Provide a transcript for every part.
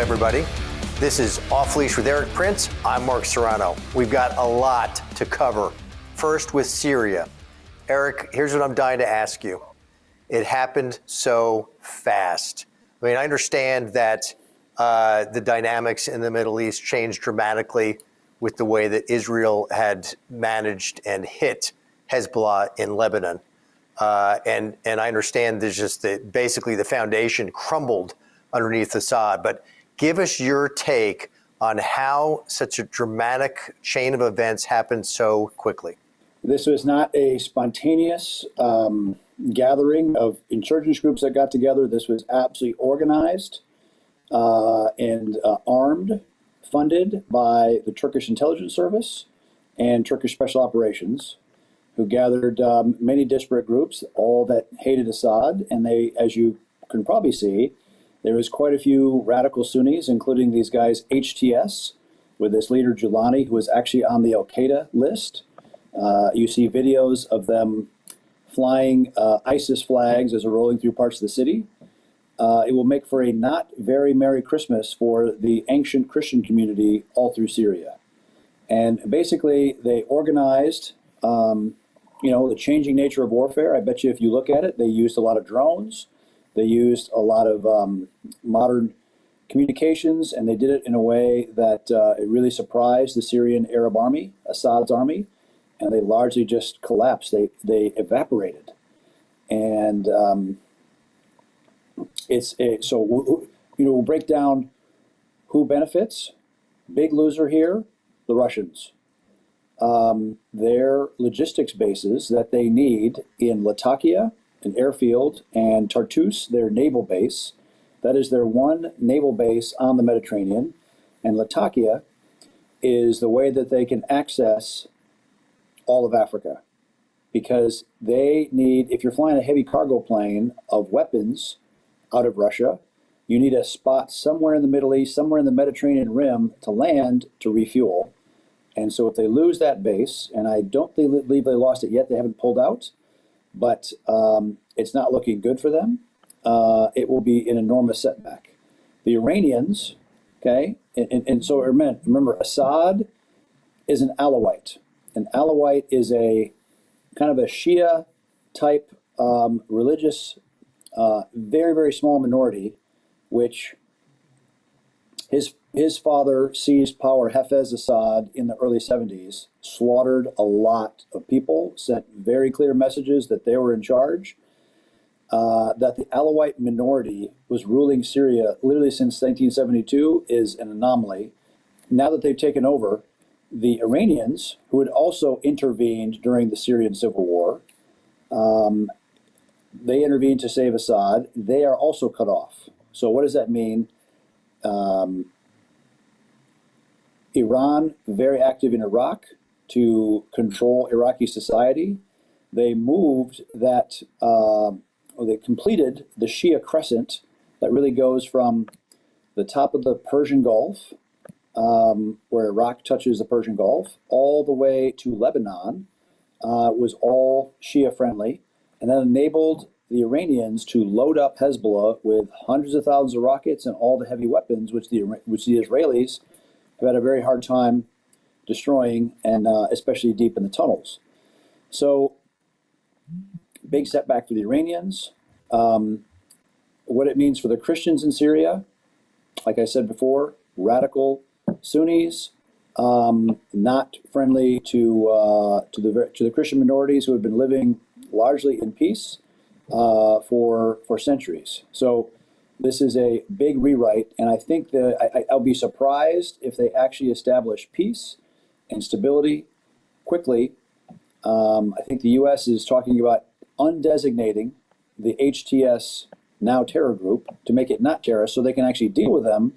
everybody. This is Off Leash with Eric Prince. I'm Mark Serrano. We've got a lot to cover. First with Syria. Eric, here's what I'm dying to ask you. It happened so fast. I mean, I understand that the dynamics in the Middle East changed dramatically with the way that Israel had managed and hit Hezbollah in Lebanon. And I understand there's just basically the foundation crumbled underneath Assad. But give us your take on how such a dramatic chain of events happened so quickly. This was not a spontaneous gathering of insurgents groups that got together. This was absolutely organized and armed, funded by the Turkish intelligence service and Turkish special operations, who gathered many disparate groups, all that hated Assad. And they, as you can probably see, there was quite a few radical Sunnis, including these guys HTS, with this leader Julani, who was actually on the Al-Qaeda list. You see videos of them flying ISIS flags as they're rolling through parts of the city. It will make for a not very Merry Christmas for the ancient Christian community all through Syria. And basically, they organized, the changing nature of warfare. I bet you if you look at it, they used a lot of drones. They used a lot of modern communications, and they did it in a way that it really surprised the Syrian Arab army, Assad's army, and they largely just collapsed. They evaporated. And we'll break down who benefits. Big loser here, the Russians. Their logistics bases that they need in Latakia, an airfield, and Tartus, their naval base. That is their one naval base on the Mediterranean. And Latakia is the way that they can access all of Africa, because they need, if you're flying a heavy cargo plane of weapons out of Russia, you need a spot somewhere in the Middle East, somewhere in the Mediterranean rim to land to refuel. And so if they lose that base, and I don't believe they lost it yet, they haven't pulled out, but it's not looking good for them. It will be an enormous setback. The Iranians, okay, and so remember, Assad is an Alawite. An Alawite is a kind of a Shia type religious, very, very small minority, which his father seized power, Hafez Assad, in the early 70s, slaughtered a lot of people, sent very clear messages that they were in charge, that the Alawite minority was ruling Syria literally since 1972 is an anomaly. Now that they've taken over, the Iranians, who had also intervened during the Syrian civil war, they intervened to save Assad. They are also cut off. So what does that mean? Iran, very active in Iraq to control Iraqi society. They moved that, they completed the Shia crescent that really goes from the top of the Persian Gulf, where Iraq touches the Persian Gulf, all the way to Lebanon, was all Shia friendly, and that enabled the Iranians to load up Hezbollah with hundreds of thousands of rockets and all the heavy weapons, which the Israelis have had a very hard time destroying, and especially deep in the tunnels. So, big setback for the Iranians. What it means for the Christians in Syria, like I said before, radical Sunnis, not friendly to the Christian minorities who have been living largely in peace for centuries. So this is a big rewrite, and I think that I'll be surprised if they actually establish peace and stability quickly. I think the U.S. is talking about undesignating the HTS now terror group to make it not terrorist, so they can actually deal with them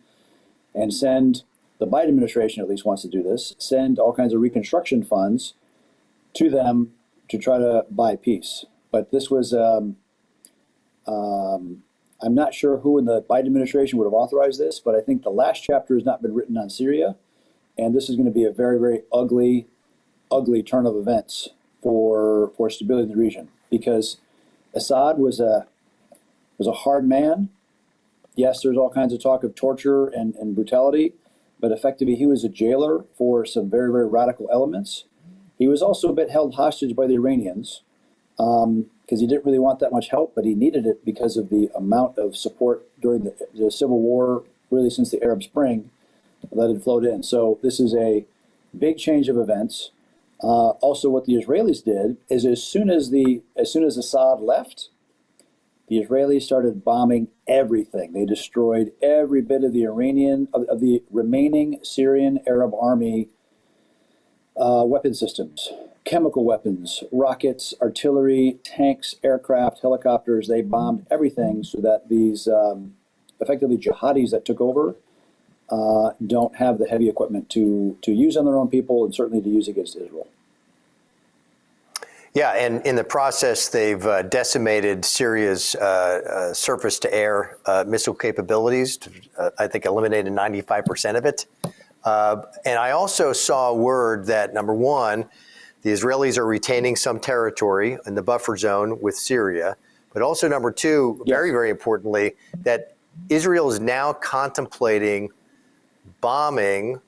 and send, the Biden administration at least wants to do this, send all kinds of reconstruction funds to them to try to buy peace. But this was, I'm not sure who in the Biden administration would have authorized this, but I think the last chapter has not been written on Syria, and this is going to be a very, very ugly turn of events for stability in the region, because Assad was a hard man. Yes, there's all kinds of talk of torture and brutality, but effectively he was a jailer for some very, very radical elements. He was also a bit held hostage by the Iranians because he didn't really want that much help, but he needed it because of the amount of support during the civil war, really since the Arab Spring, that had flowed in. So this is a big change of events. Also, what the Israelis did is as soon as Assad left, the Israelis started bombing everything. They destroyed every bit of the of the remaining Syrian Arab army weapon systems, chemical weapons, rockets, artillery, tanks, aircraft, helicopters. They bombed everything so that these effectively jihadis that took over don't have the heavy equipment to use on their own people and certainly to use against Israel. Yeah, and in the process, they've decimated Syria's surface-to-air missile capabilities. I think eliminated 95% of it. And I also saw word that, number one, the Israelis are retaining some territory in the buffer zone with Syria. But also, number two, very, very importantly, that Israel is now contemplating bombing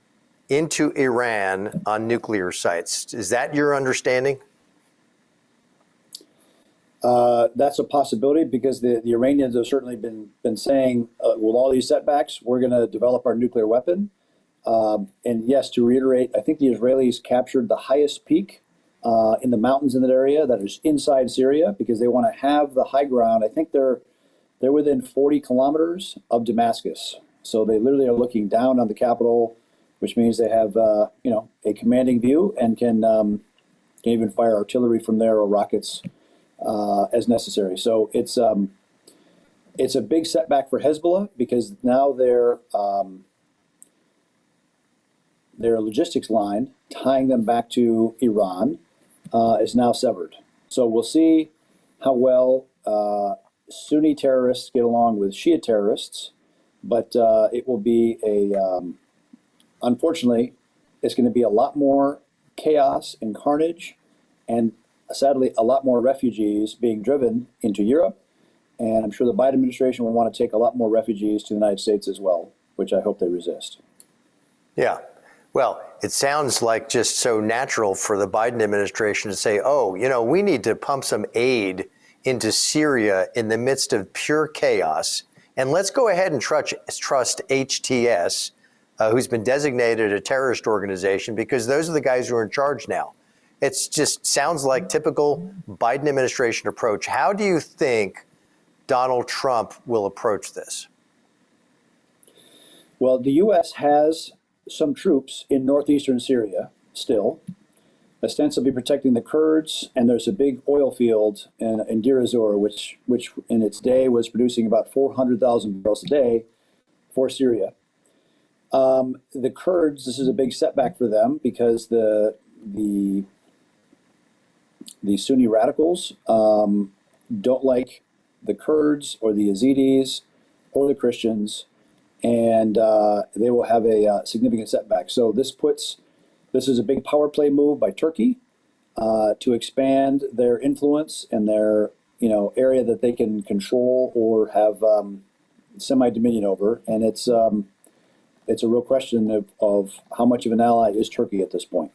into Iran on nuclear sites. Is that your understanding? That's a possibility because the Iranians have certainly been saying, with all these setbacks, we're going to develop our nuclear weapon. And yes, to reiterate, I think the Israelis captured the highest peak in the mountains in that area that is inside Syria because they want to have the high ground. I think they're within 40 kilometers of Damascus. So they literally are looking down on the capital, which means they have a commanding view and can even fire artillery from there or rockets as necessary. So it's a big setback for Hezbollah because now their logistics line tying them back to Iran is now severed. So we'll see how well Sunni terrorists get along with Shia terrorists, but it will be unfortunately, it's going to be a lot more chaos and carnage and sadly, a lot more refugees being driven into Europe. And I'm sure the Biden administration will want to take a lot more refugees to the United States as well, which I hope they resist. Yeah. Well, it sounds like just so natural for the Biden administration to say, oh, we need to pump some aid into Syria in the midst of pure chaos. And let's go ahead and trust HTS, who's been designated a terrorist organization, because those are the guys who are in charge now. It just sounds like typical Biden administration approach. How do you think Donald Trump will approach this? Well, the U.S. has some troops in northeastern Syria still, ostensibly protecting the Kurds, and there's a big oil field in Deir ez-Zor, which in its day was producing about 400,000 barrels a day for Syria. The Kurds, this is a big setback for them because the Sunni radicals don't like the Kurds or the Yazidis or the Christians, and they will have a significant setback. So this is a big power play move by Turkey to expand their influence and their area that they can control or have semi-dominion over, and it's a real question of how much of an ally is Turkey at this point.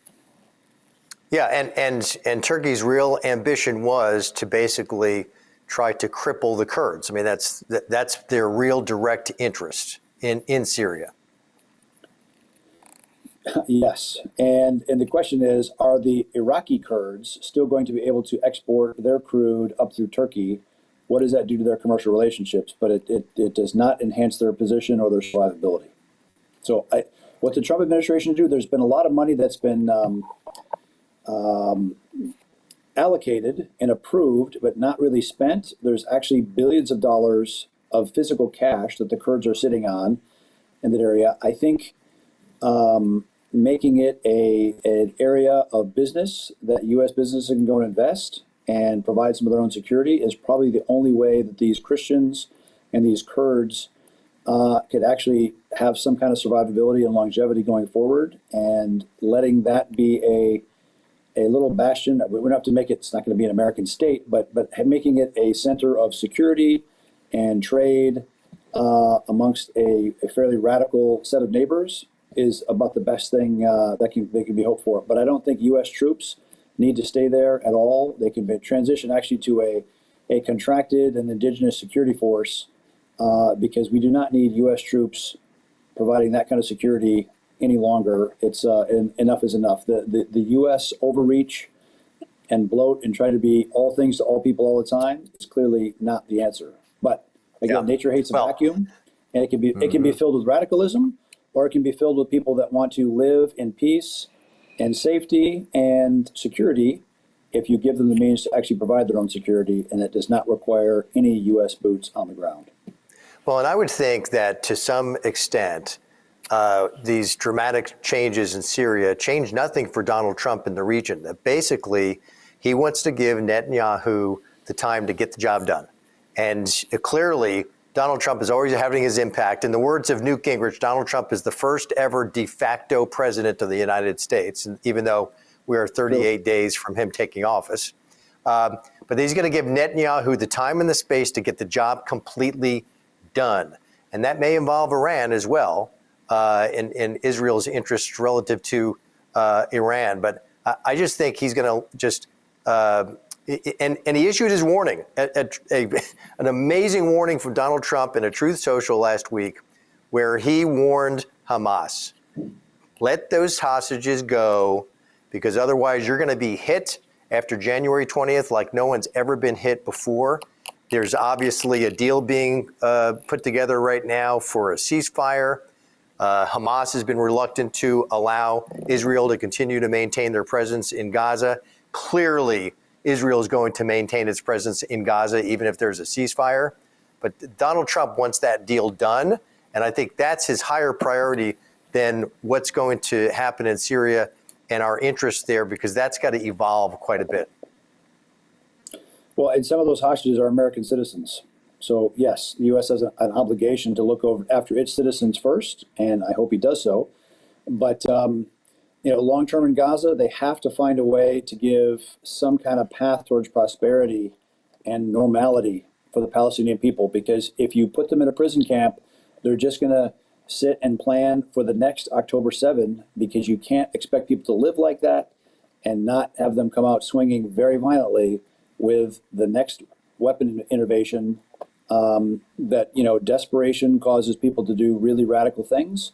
Yeah, and Turkey's real ambition was to basically try to cripple the Kurds. I mean, that's their real direct interest in Syria. Yes, and the question is, are the Iraqi Kurds still going to be able to export their crude up through Turkey? What does that do to their commercial relationships? But it does not enhance their position or their survivability. So what the Trump administration do, there's been a lot of money that's been allocated and approved, but not really spent. There's actually billions of dollars of physical cash that the Kurds are sitting on in that area. I think making it an area of business that U.S. businesses can go and invest and provide some of their own security is probably the only way that these Christians and these Kurds could actually have some kind of survivability and longevity going forward, and letting that be a little bastion. We don't have to make it, it's not going to be an American state, but making it a center of security and trade amongst a fairly radical set of neighbors is about the best thing that can be hoped for. But I don't think U.S. troops need to stay there at all. They can transition actually to a contracted and indigenous security force because we do not need U.S. troops providing that kind of security any longer. It's enough is enough. The U.S. overreach and bloat and try to be all things to all people all the time is clearly not the answer. But again, nature hates a vacuum, and it can be filled with radicalism, or it can be filled with people that want to live in peace and safety and security if you give them the means to actually provide their own security, and it does not require any U.S. boots on the ground. Well, and I would think that to some extent, these dramatic changes in Syria change nothing for Donald Trump in the region. That basically, he wants to give Netanyahu the time to get the job done. And clearly, Donald Trump is always having his impact. In the words of Newt Gingrich, Donald Trump is the first ever de facto president of the United States, and even though we are 38 days from him taking office. But he's going to give Netanyahu the time and the space to get the job completely done. And that may involve Iran as well, in Israel's interests relative to Iran. But I just think he's going to just and he issued his warning, an amazing warning from Donald Trump in a Truth Social last week, where he warned Hamas, let those hostages go, because otherwise you're going to be hit after January 20th like no one's ever been hit before. There's obviously a deal being put together right now for a ceasefire. Hamas has been reluctant to allow Israel to continue to maintain their presence in Gaza. Clearly, Israel is going to maintain its presence in Gaza, even if there's a ceasefire. But Donald Trump wants that deal done. And I think that's his higher priority than what's going to happen in Syria and our interest there, because that's got to evolve quite a bit. Well, and some of those hostages are American citizens. So, yes, the U.S. has an obligation to look after its citizens first, and I hope he does so. But long-term in Gaza, they have to find a way to give some kind of path towards prosperity and normality for the Palestinian people, because if you put them in a prison camp, they're just going to sit and plan for the next October 7, because you can't expect people to live like that and not have them come out swinging very violently with the next weapon innovation that, desperation causes people to do really radical things.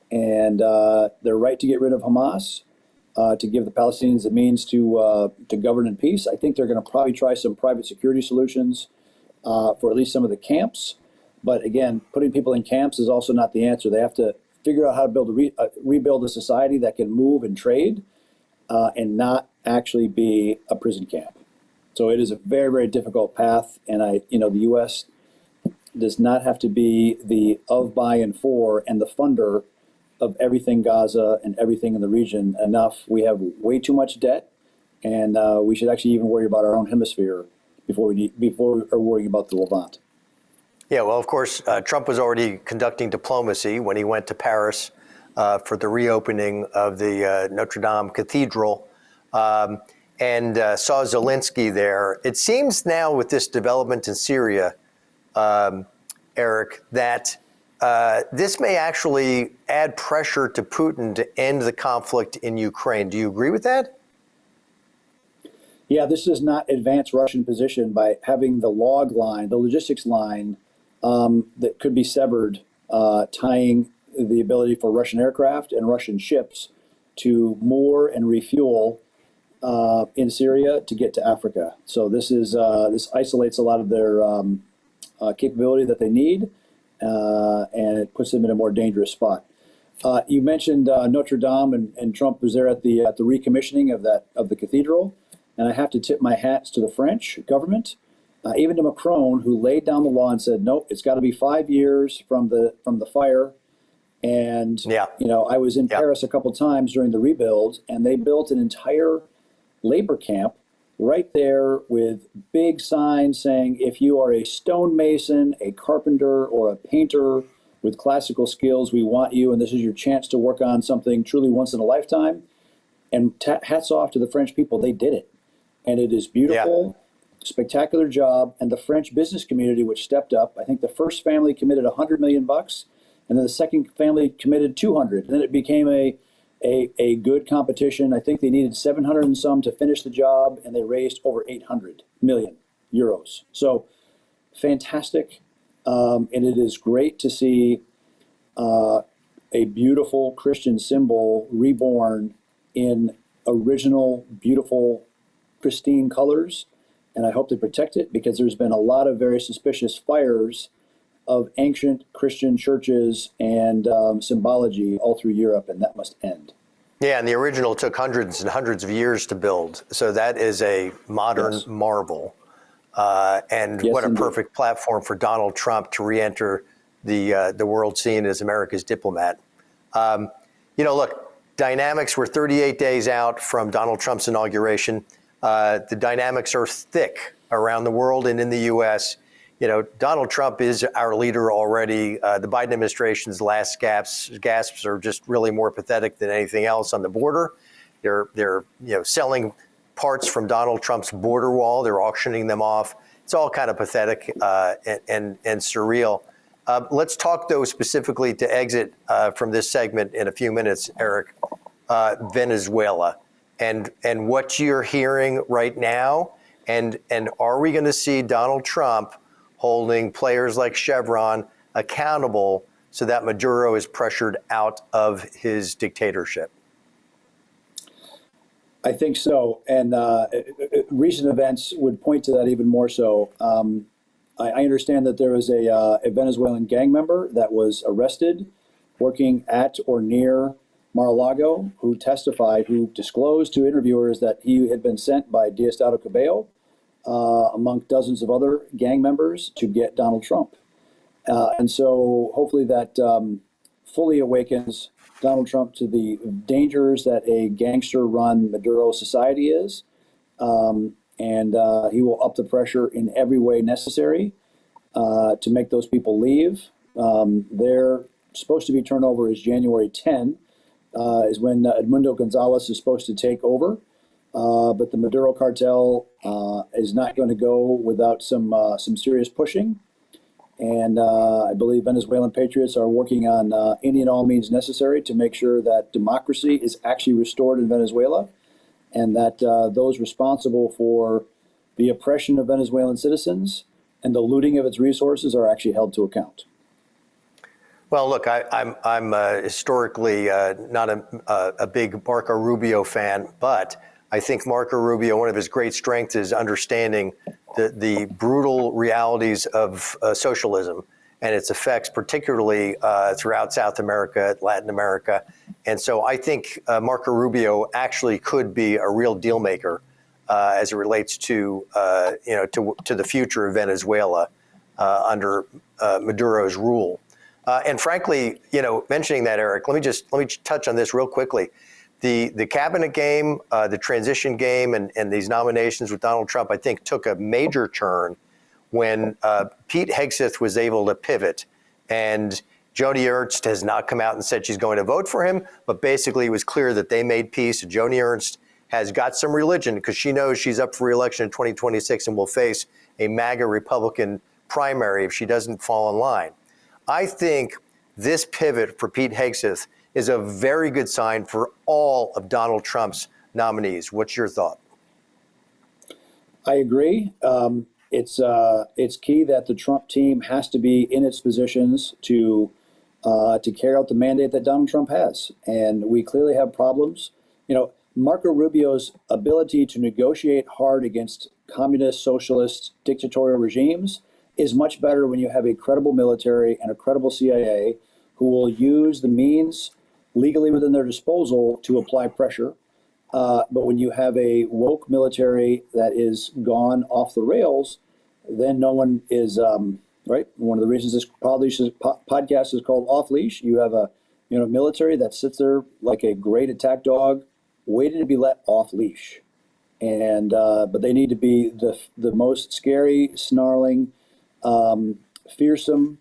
And their right to get rid of Hamas, to give the Palestinians the means to govern in peace. I think they're going to probably try some private security solutions for at least some of the camps. But again, putting people in camps is also not the answer. They have to figure out how to rebuild a society that can move and trade and not actually be a prison camp. So it is a very, very difficult path. And the U.S. does not have to be the of, by, and for and the funder of everything Gaza and everything in the region enough. We have way too much debt, and we should actually even worry about our own hemisphere before we are worrying about the Levant. Yeah, well, of course, Trump was already conducting diplomacy when he went to Paris for the reopening of the Notre Dame Cathedral and saw Zelensky there. It seems now with this development in Syria, Eric, that this may actually add pressure to Putin to end the conflict in Ukraine. Do you agree with that? Yeah, this does not advance Russian position by having the log line, the logistics line that could be severed, tying the ability for Russian aircraft and Russian ships to moor and refuel in Syria to get to Africa. So this isolates a lot of their capability that they need, and it puts them in a more dangerous spot. You mentioned Notre Dame, and Trump was there at the recommissioning of the cathedral, and I have to tip my hats to the French government, even to Macron, who laid down the law and said, nope, it's got to be 5 years from the fire. And I was in Paris a couple times during the rebuild, and they built an entire labor camp right there with big signs saying, if you are a stonemason, a carpenter, or a painter with classical skills, we want you, and this is your chance to work on something truly once in a lifetime. And hats off to the French people, they did it. And it is beautiful. spectacular job, and the French business community, which stepped up. I think the first family committed $100 million, and then the second family committed 200. And then it became a good competition. I think they needed 700 and some to finish the job, and they raised over 800 million euros. So fantastic. And it is great to see a beautiful Christian symbol reborn in original, beautiful, pristine colors. And I hope they protect it, because there's been a lot of very suspicious fires of ancient Christian churches and symbology all through Europe, and that must end. Yeah, and the original took hundreds and hundreds of years to build. So that is a modern marvel. And yes, what a indeed. perfect platform for Donald Trump to re-enter the world scene as America's diplomat. Look, dynamics, we're 38 days out from Donald Trump's inauguration. The dynamics are thick around the world and in the U.S. Donald Trump is our leader already. The Biden administration's last gasps are just really more pathetic than anything else on the border. They're selling parts from Donald Trump's border wall. They're auctioning them off. It's all kind of pathetic and surreal. Let's talk, though, specifically to exit from this segment in a few minutes, Eric, Venezuela and what you're hearing right now. And are we going to see Donald Trump holding players like Chevron accountable so that Maduro is pressured out of his dictatorship? I think so. And recent events would point to that even more so. I understand that there was a Venezuelan gang member that was arrested working at or near Mar-a-Lago who disclosed to interviewers that he had been sent by Diosdado Cabello, among dozens of other gang members, to get Donald Trump. And so hopefully that fully awakens Donald Trump to the dangers that a gangster-run Maduro society is. And he will up the pressure in every way necessary to make those people leave. Their supposed to be turnover is January 10, is when Edmundo Gonzalez is supposed to take over. But the Maduro cartel is not going to go without some serious pushing. And I believe Venezuelan patriots are working on any and all means necessary to make sure that democracy is actually restored in Venezuela, and that those responsible for the oppression of Venezuelan citizens and the looting of its resources are actually held to account. Well, look, I'm historically not a big Marco Rubio fan, but I think Marco Rubio, one of his great strengths is understanding the brutal realities of socialism and its effects, particularly throughout South America, Latin America. And so I think Marco Rubio actually could be a real deal maker as it relates to the future of Venezuela under Maduro's rule. And frankly, mentioning that, Eric, let me touch on this real quickly. The cabinet game, the transition game, and these nominations with Donald Trump, I think, took a major turn when Pete Hegseth was able to pivot. And Joni Ernst has not come out and said she's going to vote for him, but basically it was clear that they made peace. Joni Ernst has got some religion because she knows she's up for re-election in 2026 and will face a MAGA Republican primary if she doesn't fall in line. I think this pivot for Pete Hegseth is a very good sign for all of Donald Trump's nominees. What's your thought? I agree. It's key that the Trump team has to be in its positions to carry out the mandate that Donald Trump has, and we clearly have problems. Marco Rubio's ability to negotiate hard against communist, socialist, dictatorial regimes is much better when you have a credible military and a credible CIA who will use the means legally within their disposal to apply pressure. But when you have a woke military that is gone off the rails, then no one is, right? One of the reasons this podcast is called Off Leash. You have a military that sits there like a great attack dog waiting to be let off leash. And but they need to be the most scary, snarling, fearsome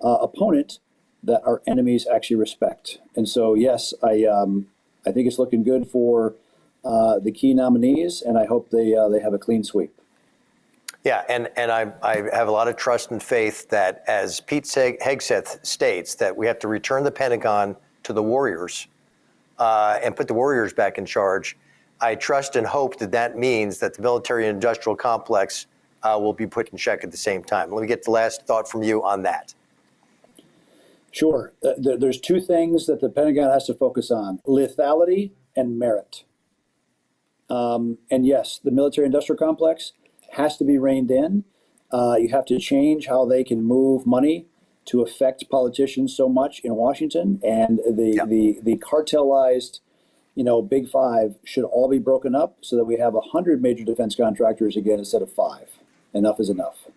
opponent that our enemies actually respect. And so, yes, I think it's looking good for the key nominees, and I hope they have a clean sweep. Yeah, and I have a lot of trust and faith that, as Pete Hegseth states, that we have to return the Pentagon to the warriors and put the warriors back in charge. I trust and hope that that means that the military-industrial complex will be put in check at the same time. Let me get the last thought from you on that. Sure. There's two things that the Pentagon has to focus on: lethality and merit. And yes, the military-industrial complex has to be reined in. You have to change how they can move money to affect politicians so much in Washington, and the cartelized, Big Five should all be broken up so that we have 100 major defense contractors again instead of 5. Enough is enough.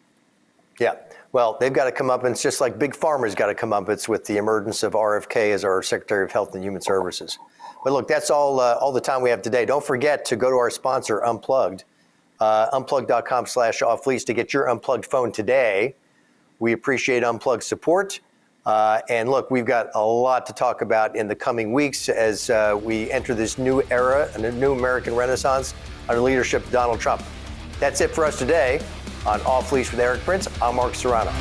Yeah. Well, they've got to come up, and it's just like Big Pharma's got to come up. It's with the emergence of RFK as our Secretary of Health and Human Services. But look, that's all the time we have today. Don't forget to go to our sponsor, Unplugged, unplugged.com/off-lease to get your unplugged phone today. We appreciate Unplugged support. And look, we've got a lot to talk about in the coming weeks as we enter this new era, a new American renaissance under leadership of Donald Trump. That's it for us today on Off Leash with Eric Prince. I'm Mark Serrano.